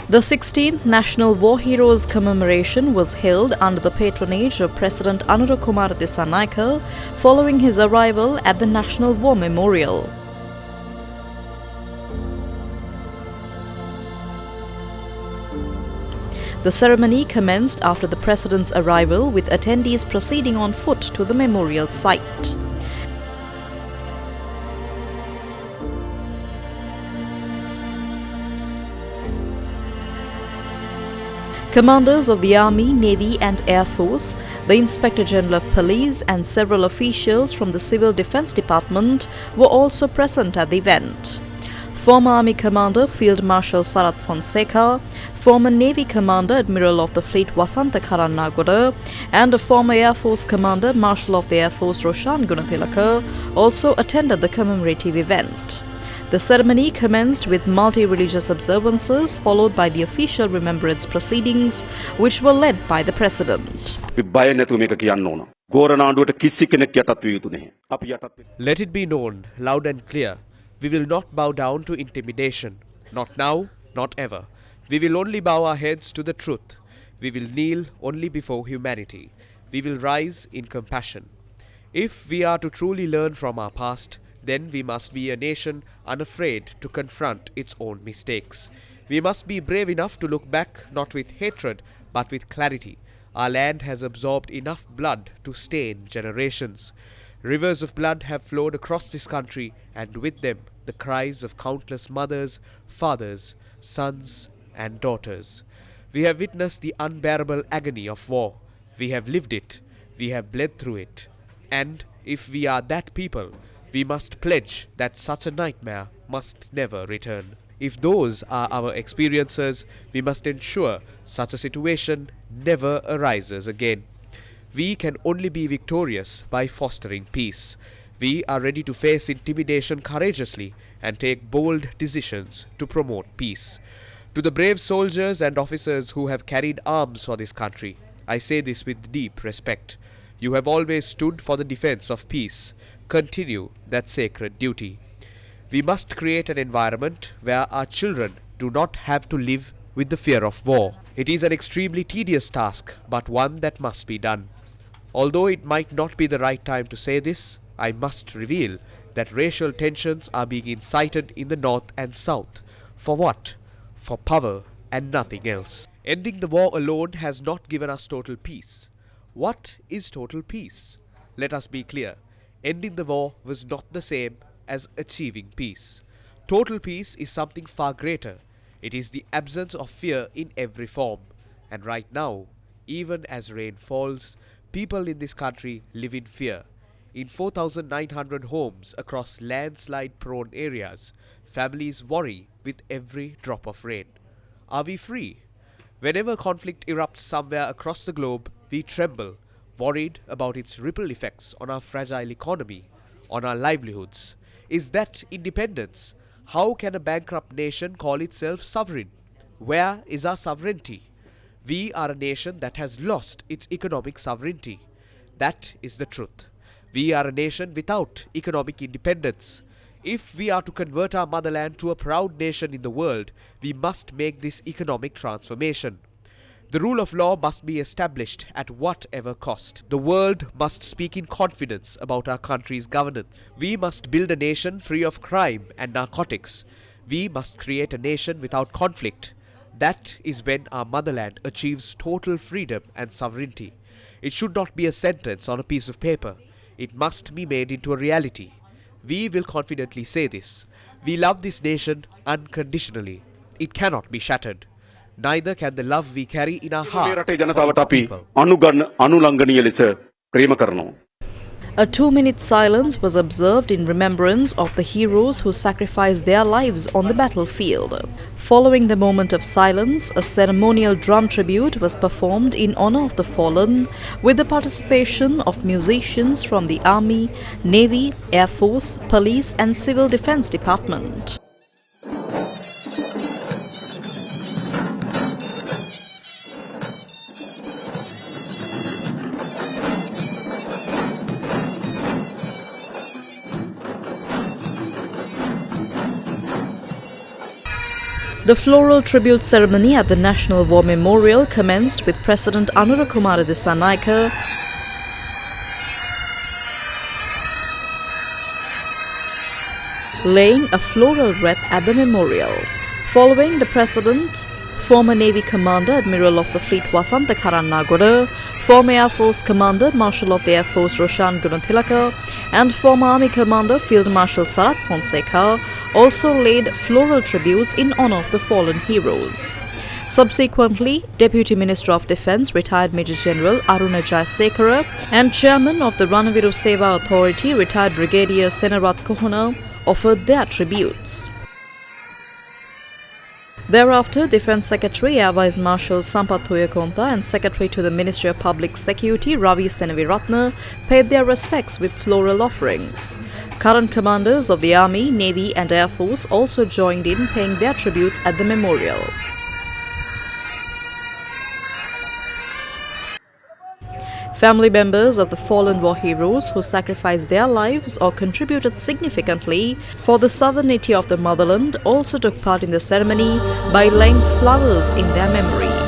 The 16th National War Heroes Commemoration was held under the patronage of President Anura Kumar Dissanayake following his arrival at the National War Memorial. The ceremony commenced after the President's arrival, with attendees proceeding on foot to the memorial site. Commanders of the Army, Navy and Air Force, the Inspector General of Police and several officials from the Civil Defence Department were also present at the event. Former Army Commander Field Marshal Sarath Fonseca, former Navy Commander Admiral of the Fleet Wasantha Karannagoda, and a former Air Force Commander Marshal of the Air Force Roshan Gunathilaka also attended the commemorative event. The ceremony commenced with multi-religious observances, followed by the official remembrance proceedings, which were led by the President. Let it be known, loud and clear, we will not bow down to intimidation. Not now, not ever. We will only bow our heads to the truth. We will kneel only before humanity. We will rise in compassion. If we are to truly learn from our past, then we must be a nation unafraid to confront its own mistakes. We must be brave enough to look back not with hatred but with clarity. Our land has absorbed enough blood to stain generations. Rivers of blood have flowed across this country, and with them the cries of countless mothers, fathers, sons and daughters. We have witnessed the unbearable agony of war. We have lived it. We have bled through it. And if we are that people, we must pledge that such a nightmare must never return. If those are our experiences, we must ensure such a situation never arises again. We can only be victorious by fostering peace. We are ready to face intimidation courageously and take bold decisions to promote peace. To the brave soldiers and officers who have carried arms for this country, I say this with deep respect. You have always stood for the defense of peace. Continue that sacred duty. We must create an environment where our children do not have to live with the fear of war. It is an extremely tedious task, but one that must be done. Although it might not be the right time to say this, I must reveal that racial tensions are being incited in the north and south. For what? For power and nothing else. Ending the war alone has not given us total peace. What is total peace? Let us be clear. Ending the war was not the same as achieving peace. Total peace is something far greater. It is the absence of fear in every form. And right now, even as rain falls, people in this country live in fear. In 4,900 homes across landslide-prone areas, families worry with every drop of rain. Are we free? Whenever conflict erupts somewhere across the globe, we tremble, worried about its ripple effects on our fragile economy, on our livelihoods. Is that independence? How can a bankrupt nation call itself sovereign? Where is our sovereignty? We are a nation that has lost its economic sovereignty. That is the truth. We are a nation without economic independence. If we are to convert our motherland to a proud nation in the world, we must make this economic transformation. The rule of law must be established at whatever cost. The world must speak in confidence about our country's governance. We must build a nation free of crime and narcotics. We must create a nation without conflict. That is when our motherland achieves total freedom and sovereignty. It should not be a sentence on a piece of paper. It must be made into a reality. We will confidently say this. We love this nation unconditionally. It cannot be shattered. Neither can the love we carry in our heart for its people. A 2-minute silence was observed in remembrance of the heroes who sacrificed their lives on the battlefield. Following the moment of silence, a ceremonial drum tribute was performed in honor of the fallen, with the participation of musicians from the Army, Navy, Air Force, Police and Civil Defence Department. The floral tribute ceremony at the National War Memorial commenced with President Anura Kumara Dissanayake laying a floral wreath at the memorial. Following the President, former Navy Commander Admiral of the Fleet Wasantha Karannagoda, former Air Force Commander Marshal of the Air Force Roshan Gunathilaka, and former Army Commander Field Marshal Sarat Fonseca also laid floral tributes in honor of the fallen heroes. Subsequently, Deputy Minister of Defence retired Major General Aruna Jayasekara and Chairman of the Ranaviru Seva Authority retired Brigadier Senarat Kohana offered their tributes. Thereafter, Defence Secretary Air Vice Marshal Sampath Thuyakonta and Secretary to the Ministry of Public Security Ravi Senaviratne paid their respects with floral offerings. Current commanders of the Army, Navy and Air Force also joined in paying their tributes at the memorial. Family members of the fallen war heroes who sacrificed their lives or contributed significantly for the sovereignty of the motherland also took part in the ceremony by laying flowers in their memory.